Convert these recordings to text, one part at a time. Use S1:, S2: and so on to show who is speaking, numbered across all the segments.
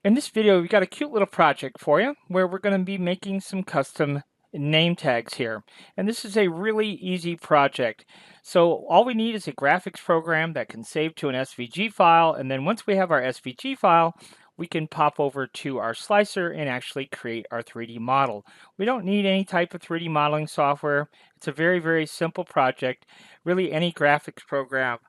S1: In this video, we've got a cute little project for you where we're going to be making some custom name tags here. And this is a really easy project. So all we need is a graphics program that can save to an SVG file. And then once we have our SVG file, we can pop over to our slicer and actually create our 3D model. We don't need any type of 3D modeling software. It's a very, very simple project. Really, any graphics program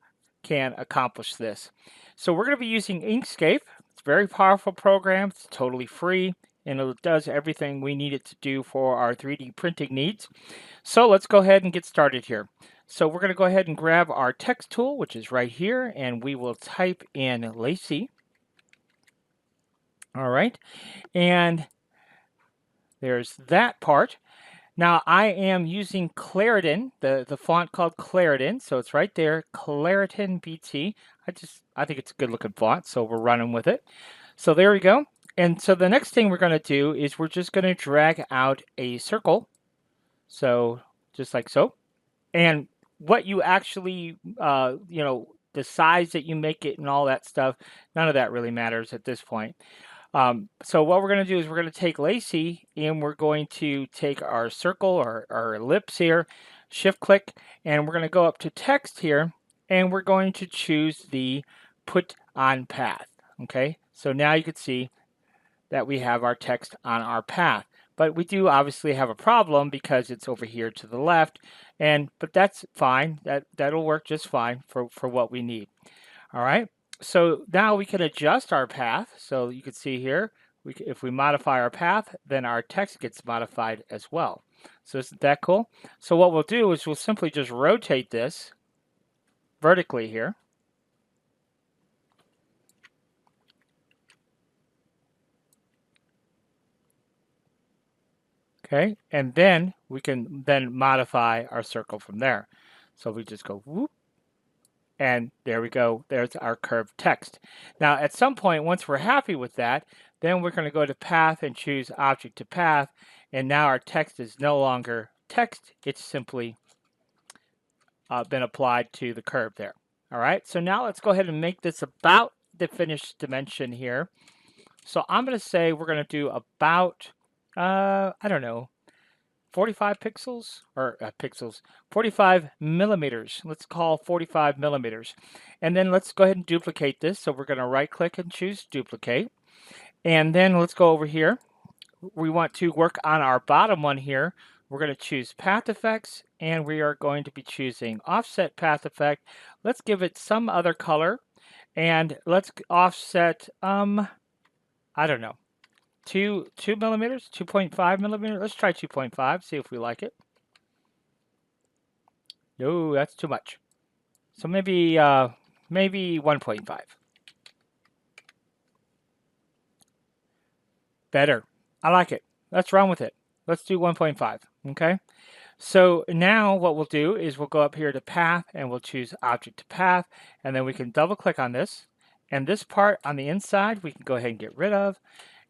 S1: can accomplish this. So we're going to be using Inkscape. It's a very powerful program. It's totally free, and it does everything we need it to do for our 3D printing needs. So let's go ahead and get started here. So we're going to go ahead and grab our text tool, which is right here, and we will type in Lacey. All right, and there's that part. Now I am using Claritin, the font called Claritin, so it's right there, Claritin BT. I think it's a good looking font, so we're running with it. So there we go. And so the next thing we're going to do is we're just going to drag out a circle. So just like so. And what you actually, the size that you make it and all that stuff, none of that really matters at this point. So what we're going to do is we're going to take Lacey and we're going to take our circle or our ellipse here, shift click, and we're going to go up to text here and we're going to choose the put on path. Okay, so now you can see that we have our text on our path. But we do obviously have a problem because it's over here to the left, but that's fine. That'll work just fine for what we need. All right. So now we can adjust our path. So you can see here, if we modify our path, then our text gets modified as well. So isn't that cool? So what we'll do is we'll simply just rotate this vertically here. Okay, and then we can then modify our circle from there. So we just go whoop, and there we go. There's our curved text. Now, at some point, once we're happy with that, then we're going to go to path and choose object to path. And now our text is no longer text. It's simply been applied to the curve there. All right, so now let's go ahead and make this about the finished dimension here. So I'm going to say we're going to do about, I don't know, 45 pixels or 45 millimeters. Let's call 45 millimeters. And then let's go ahead and duplicate this. So we're going to right click and choose duplicate. And then let's go over here. We want to work on our bottom one here. We're going to choose path effects and we are going to be choosing offset path effect. Let's give it some other color and let's offset, I don't know. 2 millimeters, 2.5 millimeters. Let's try 2.5, see if we like it. No, that's too much. So maybe 1.5. Better. I like it. Let's run with it. Let's do 1.5. Okay. So now what we'll do is we'll go up here to path and we'll choose object to path, and then we can double click on this. And this part on the inside we can go ahead and get rid of.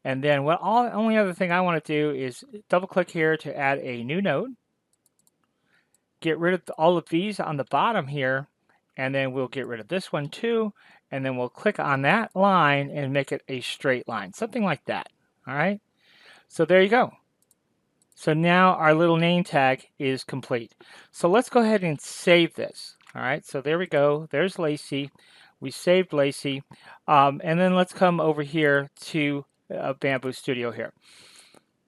S1: And then only other thing I want to do is double click here to add a new node. Get rid of all of these on the bottom here, and then we'll get rid of this one too. And then we'll click on that line and make it a straight line, something like that. All right. So there you go. So now our little name tag is complete. So let's go ahead and save this. All right. So there we go. There's Lacey. We saved Lacey. And then let's come over here to Bamboo Studio here.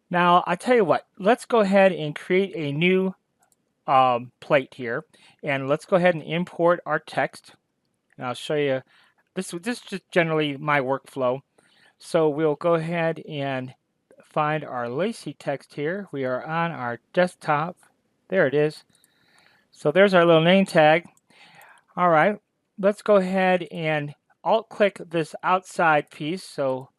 S1: Now, I tell you what, let's go ahead and create a new plate here, and let's go ahead and import our text. And I'll show you, this is just generally my workflow. So we'll go ahead and find our Lacey text here. We are on our desktop. There it is. So there's our little name tag. All right, let's go ahead and alt-click this outside piece. So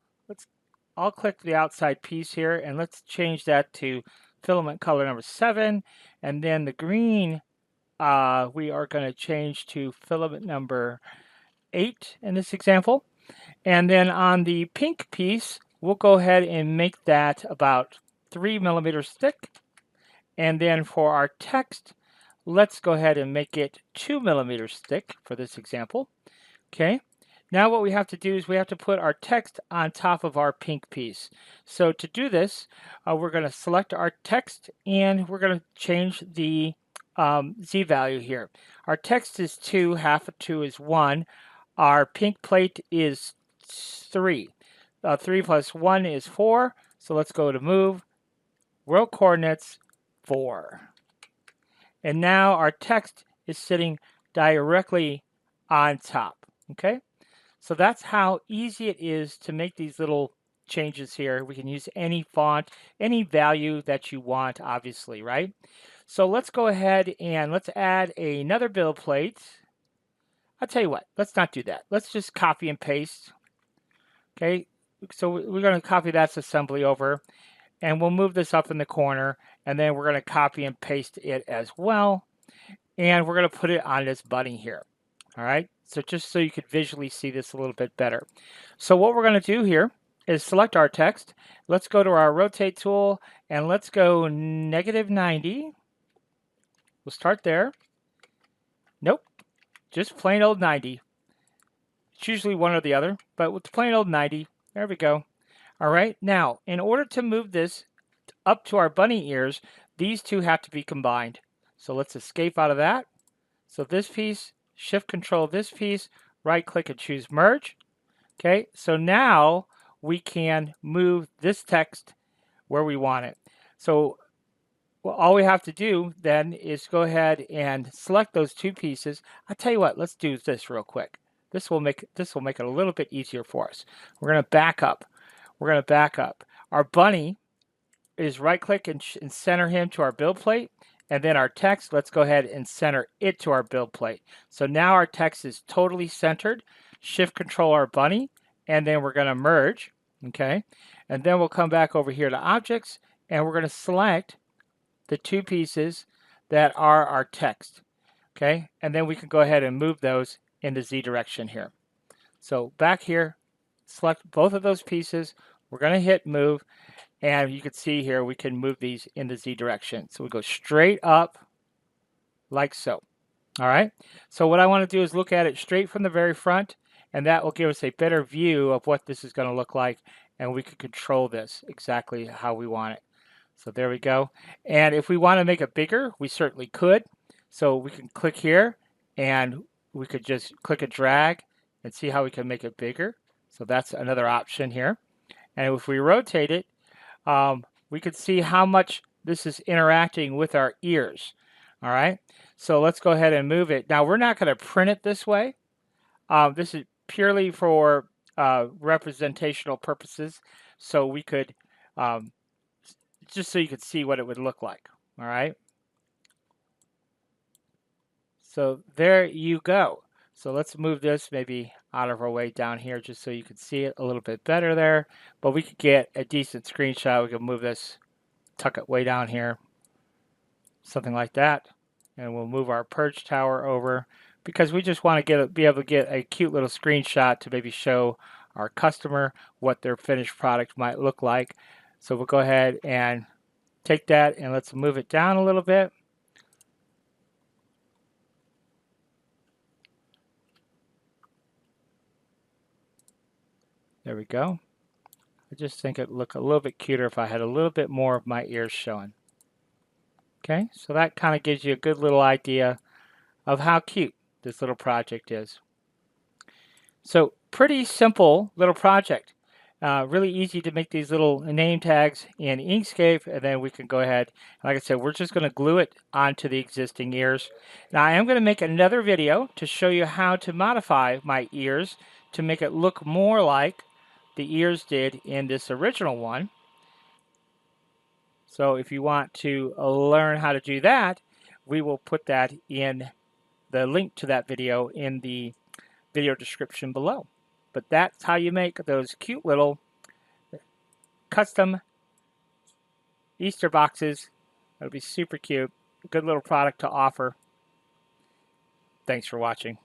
S1: I'll click the outside piece here and let's change that to filament color number 7. And then the green, we are going to change to filament number 8 in this example. And then on the pink piece, we'll go ahead and make that about 3 millimeters thick. And then for our text, let's go ahead and make it 2 millimeters thick for this example. Okay. Now what we have to do is we have to put our text on top of our pink piece. So to do this, we're going to select our text and we're going to change the Z value here. Our text is 2, half of 2 is 1. Our pink plate is 3. 3 plus 1 is 4. So let's go to move, world coordinates, 4. And now our text is sitting directly on top, okay? So that's how easy it is to make these little changes here. We can use any font, any value that you want, obviously, right? So let's go ahead and let's add another build plate. I'll tell you what, let's not do that. Let's just copy and paste. Okay, so we're going to copy that assembly over, and we'll move this up in the corner, and then we're going to copy and paste it as well, and we're going to put it on this bunny here. All right, so just so you could visually see this a little bit better. So what we're going to do here is select our text. Let's go to our rotate tool and let's go -90. We'll start there. Nope, just plain old 90. It's usually one or the other, but with plain old 90, there we go. All right, now in order to move this up to our bunny ears, these two have to be combined. So let's escape out of that. So this piece, shift control this piece, right click and choose merge. Okay, so now we can move this text where we want it. So well, all we have to do then is go ahead and select those two pieces. I'll tell you what, let's do this real quick. This will make it a little bit easier for us. We're going to back up. We're going to back up. Our bunny is right click and center him to our build plate. And then our text, let's go ahead and center it to our build plate. So now our text is totally centered. Shift control our bunny, and then we're going to merge, okay? And then we'll come back over here to objects, and we're going to select the two pieces that are our text, okay? And then we can go ahead and move those in the Z direction here. So back here, select both of those pieces. We're going to hit move. And you can see here, we can move these in the Z direction. So we go straight up like so. All right. So what I want to do is look at it straight from the very front, and that will give us a better view of what this is going to look like. And we can control this exactly how we want it. So there we go. And if we want to make it bigger, we certainly could. So we can click here and we could just click and drag and see how we can make it bigger. So that's another option here. And if we rotate it, we can see how much this is interacting with our ears. All right, so let's go ahead and move it. Now we're not going to print it this way. This is purely for representational purposes, so we could just so you could see what it would look like. All right, so there you go. So let's move this maybe out of our way down here just so you can see it a little bit better there. But we could get a decent screenshot. We can move this, tuck it way down here, something like that. And we'll move our purge tower over because we just want to be able to get a cute little screenshot to maybe show our customer what their finished product might look like. So we'll go ahead and take that and let's move it down a little bit. There we go. I just think it'd look a little bit cuter if I had a little bit more of my ears showing. Okay, so that kind of gives you a good little idea of how cute this little project is. So pretty simple little project. Really easy to make these little name tags in Inkscape, and then we can go ahead, like I said, we're just going to glue it onto the existing ears. Now I am going to make another video to show you how to modify my ears to make it look more like the ears did in this original one. So if you want to learn how to do that, we will put that in the link to that video in the video description below. But that's how you make those cute little custom Easter boxes. That'll be super cute. A good little product to offer. Thanks for watching.